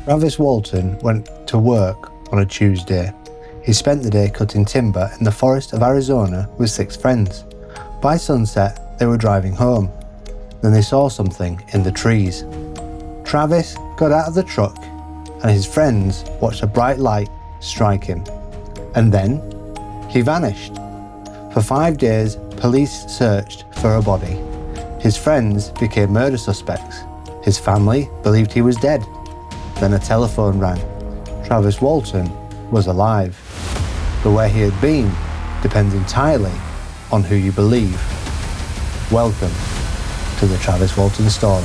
Travis Walton went to work on a Tuesday. He spent the day cutting timber in the forest of Arizona with 6 friends. By sunset, they were driving home. Then they saw something in the trees. Travis got out of the truck and his friends watched a bright light strike him. And then he vanished. For 5 days, police searched for a body. His friends became murder suspects. His family believed he was dead. Then a telephone rang. Travis Walton was alive. But where he had been depends entirely on who you believe. Welcome to the Travis Walton story.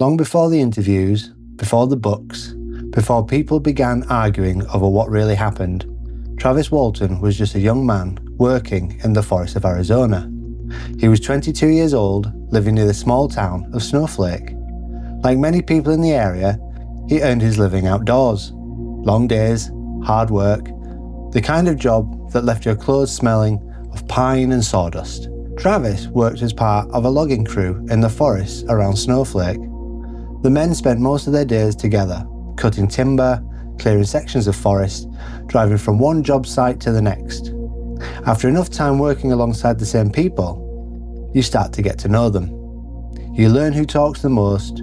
Long before the interviews, before the books, before people began arguing over what really happened, Travis Walton was just a young man working in the forest of Arizona. He was 22 years old, living near the small town of Snowflake. Like many people in the area, he earned his living outdoors. Long days, hard work, the kind of job that left your clothes smelling of pine and sawdust. Travis worked as part of a logging crew in the forests around Snowflake. The men spent most of their days together, cutting timber, clearing sections of forest, driving from one job site to the next. After enough time working alongside the same people, you start to get to know them. You learn who talks the most,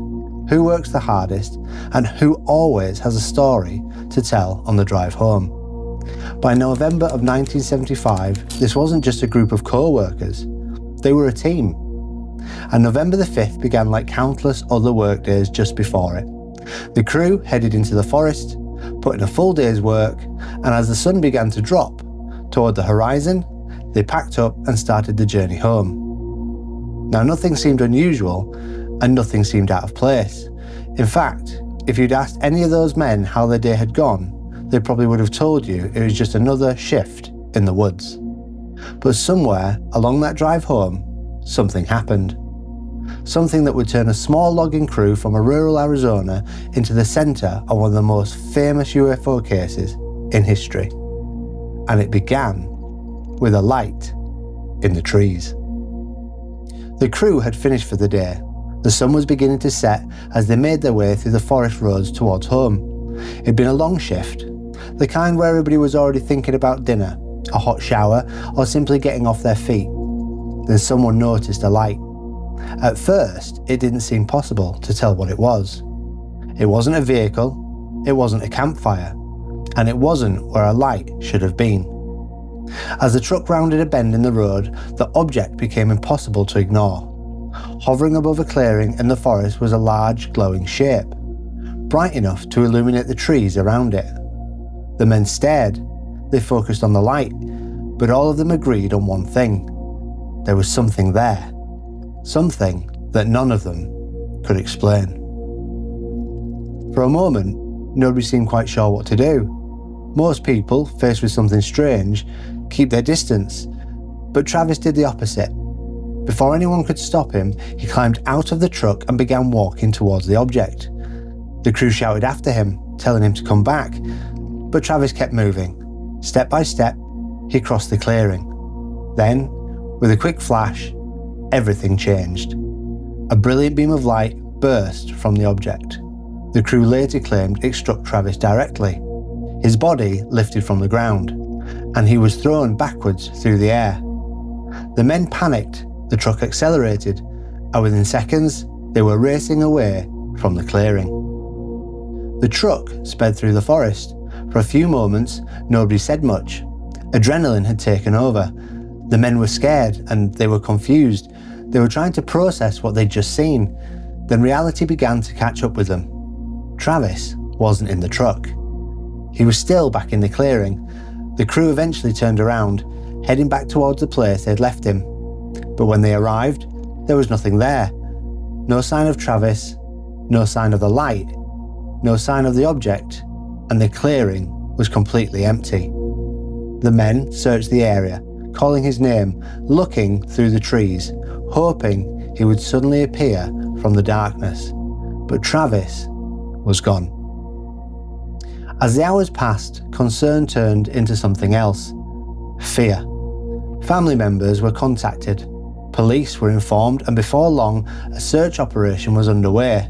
who works the hardest, and who always has a story to tell on the drive home. By November of 1975, this wasn't just a group of co-workers, they were a team. And November the 5th began like countless other workdays just before it. The crew headed into the forest, put in a full day's work, and as the sun began to drop toward the horizon, they packed up and started the journey home. Now, nothing seemed unusual and nothing seemed out of place. In fact, if you'd asked any of those men how their day had gone, they probably would have told you it was just another shift in the woods. But somewhere along that drive home, something happened. Something that would turn a small logging crew from a rural Arizona into the center of one of the most famous UFO cases in history. And it began with a light in the trees. The crew had finished for the day. The sun was beginning to set as they made their way through the forest roads towards home. It'd been a long shift, the kind where everybody was already thinking about dinner, a hot shower, or simply getting off their feet. Then someone noticed a light. At first, it didn't seem possible to tell what it was. It wasn't a vehicle, it wasn't a campfire, and it wasn't where a light should have been. As the truck rounded a bend in the road, the object became impossible to ignore. Hovering above a clearing in the forest was a large, glowing shape, bright enough to illuminate the trees around it. The men stared, they focused on the light, but all of them agreed on one thing. There was something there. Something that none of them could explain. For a moment, nobody seemed quite sure what to do. Most people, faced with something strange, keep their distance, but Travis did the opposite. Before anyone could stop him, he climbed out of the truck and began walking towards the object. The crew shouted after him, telling him to come back, but Travis kept moving. Step by step, he crossed the clearing. Then, with a quick flash, everything changed. A brilliant beam of light burst from the object. The crew later claimed it struck Travis directly. His body lifted from the ground, and he was thrown backwards through the air. The men panicked, the truck accelerated, and within seconds, they were racing away from the clearing. The truck sped through the forest. For a few moments, nobody said much. Adrenaline had taken over. The men were scared and they were confused. They were trying to process what they'd just seen. Then reality began to catch up with them. Travis wasn't in the truck. He was still back in the clearing. The crew eventually turned around, heading back towards the place they'd left him. But when they arrived, there was nothing there. No sign of Travis, no sign of the light, no sign of the object, and the clearing was completely empty. The men searched the area, calling his name, looking through the trees, hoping he would suddenly appear from the darkness. But Travis was gone. As the hours passed, concern turned into something else: fear. Family members were contacted. Police were informed, and before long, a search operation was underway.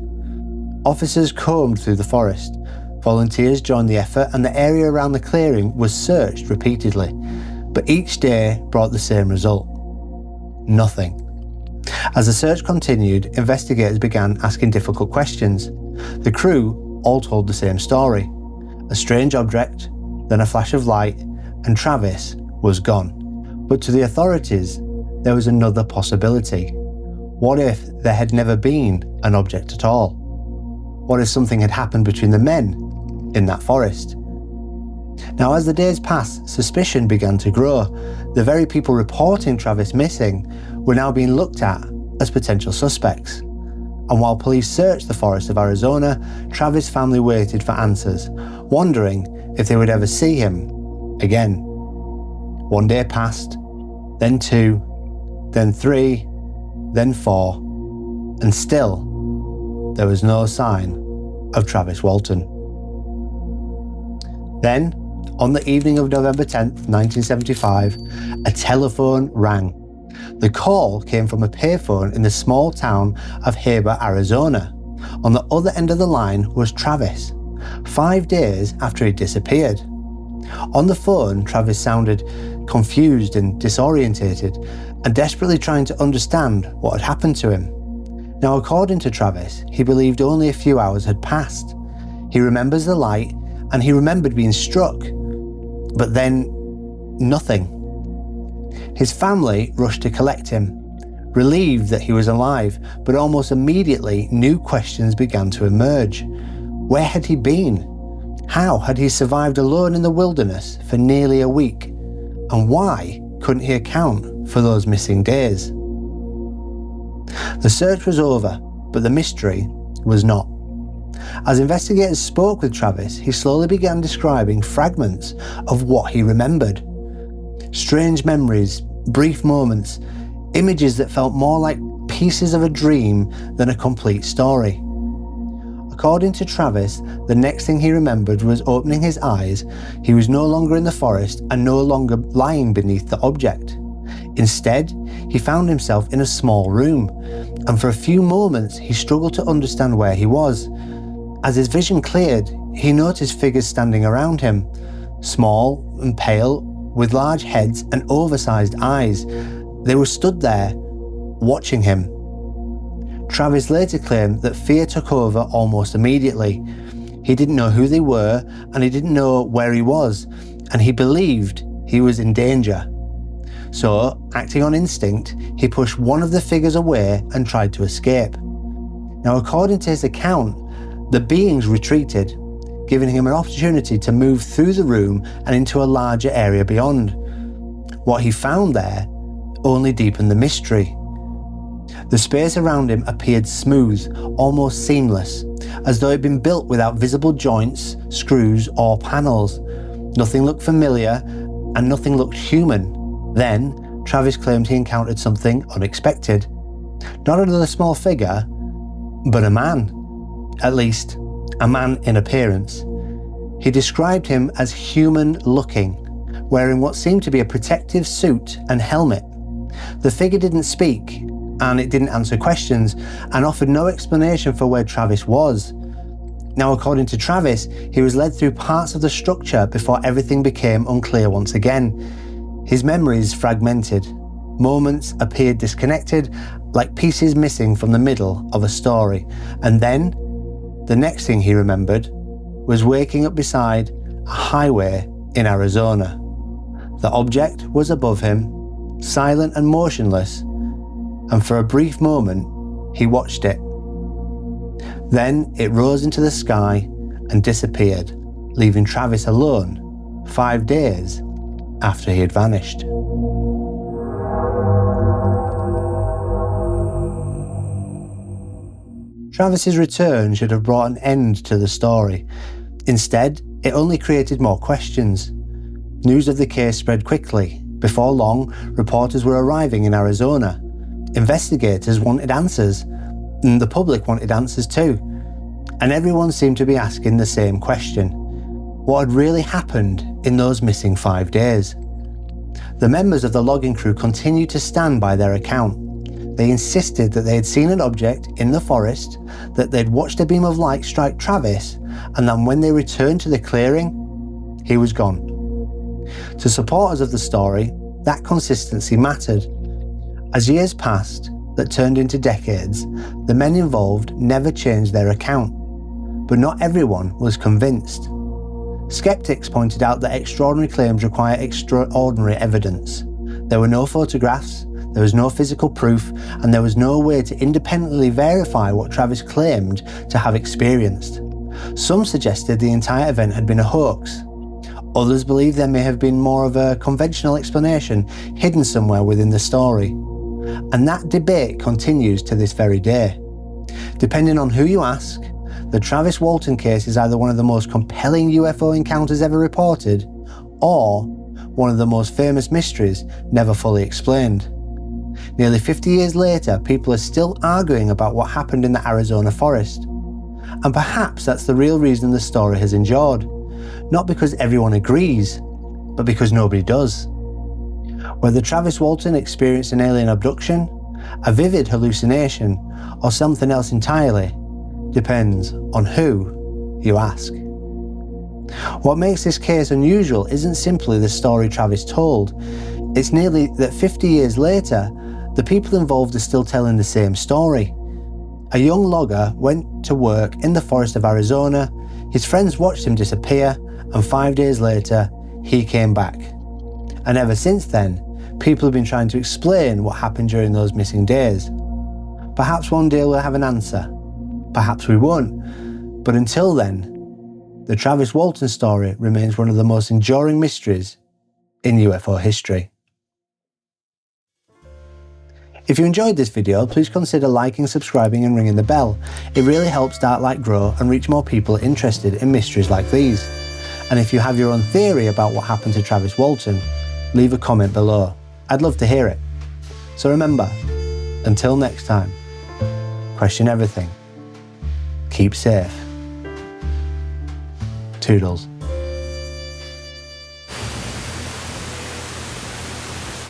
Officers combed through the forest. Volunteers joined the effort, and the area around the clearing was searched repeatedly. But each day brought the same result. Nothing. As the search continued, investigators began asking difficult questions. The crew all told the same story. A strange object, then a flash of light, and Travis was gone. But to the authorities, there was another possibility. What if there had never been an object at all? What if something had happened between the men in that forest? Now, as the days passed, suspicion began to grow. The very people reporting Travis missing were now being looked at as potential suspects. And while police searched the forest of Arizona, Travis' family waited for answers, wondering if they would ever see him again. One day passed, then 2, then 3, then 4, and still there was no sign of Travis Walton. Then, on the evening of November 10th, 1975, a telephone rang. The call came from a payphone in the small town of Heber, Arizona. On the other end of the line was Travis, 5 days after he disappeared. On the phone, Travis sounded confused and disorientated, and desperately trying to understand what had happened to him. Now, according to Travis, he believed only a few hours had passed. He remembers the light, and he remembered being struck, but then nothing. His family rushed to collect him, relieved that he was alive, but almost immediately new questions began to emerge. Where had he been? How had he survived alone in the wilderness for nearly a week? And why couldn't he account for those missing days? The search was over, but the mystery was not. As investigators spoke with Travis, he slowly began describing fragments of what he remembered. Strange memories, brief moments, images that felt more like pieces of a dream than a complete story. According to Travis, the next thing he remembered was opening his eyes. He was no longer in the forest and no longer lying beneath the object. Instead, he found himself in a small room, and for a few moments he struggled to understand where he was. As his vision cleared, he noticed figures standing around him, small and pale, with large heads and oversized eyes. They were stood there, watching him. Travis later claimed that fear took over almost immediately. He didn't know who they were, and he didn't know where he was, and he believed he was in danger. So, acting on instinct, he pushed one of the figures away and tried to escape. Now, according to his account, the beings retreated, giving him an opportunity to move through the room and into a larger area beyond. What he found there only deepened the mystery. The space around him appeared smooth, almost seamless, as though it had been built without visible joints, screws, or panels. Nothing looked familiar, and nothing looked human. Then, Travis claimed he encountered something unexpected. Not another small figure, but a man. At least, a man in appearance. He described him as human-looking, wearing what seemed to be a protective suit and helmet. The figure didn't speak, and it didn't answer questions, and offered no explanation for where Travis was. Now, according to Travis, he was led through parts of the structure before everything became unclear once again. His memories fragmented. Moments appeared disconnected, like pieces missing from the middle of a story. And then, the next thing he remembered was waking up beside a highway in Arizona. The object was above him, silent and motionless, and for a brief moment, he watched it. Then it rose into the sky and disappeared, leaving Travis alone 5 days after he had vanished. Travis's return should have brought an end to the story. Instead, it only created more questions. News of the case spread quickly. Before long, reporters were arriving in Arizona. Investigators wanted answers, and the public wanted answers too. And everyone seemed to be asking the same question: what had really happened in those missing 5 days? The members of the logging crew continued to stand by their account. They insisted that they had seen an object in the forest, that they'd watched a beam of light strike Travis, and then when they returned to the clearing, he was gone. To supporters of the story, that consistency mattered. As years passed, that turned into decades, the men involved never changed their account. But not everyone was convinced. Skeptics pointed out that extraordinary claims require extraordinary evidence. There were no photographs, there was no physical proof, and there was no way to independently verify what Travis claimed to have experienced. Some suggested the entire event had been a hoax. Others believed there may have been more of a conventional explanation hidden somewhere within the story. And that debate continues to this very day. Depending on who you ask, the Travis Walton case is either one of the most compelling UFO encounters ever reported, or one of the most famous mysteries never fully explained. Nearly 50 years later, people are still arguing about what happened in the Arizona forest. And perhaps that's the real reason the story has endured. Not because everyone agrees, but because nobody does. Whether Travis Walton experienced an alien abduction, a vivid hallucination, or something else entirely, depends on who you ask. What makes this case unusual isn't simply the story Travis told. It's nearly that 50 years later, the people involved are still telling the same story. A young logger went to work in the forest of Arizona, his friends watched him disappear, and 5 days later, he came back. And ever since then, people have been trying to explain what happened during those missing days. Perhaps one day we'll have an answer. Perhaps we won't. But until then, the Travis Walton story remains one of the most enduring mysteries in UFO history. If you enjoyed this video, please consider liking, subscribing and ringing the bell. It really helps DarkLight grow and reach more people interested in mysteries like these. And if you have your own theory about what happened to Travis Walton, leave a comment below. I'd love to hear it. So remember, until next time, question everything, keep safe, Toodles.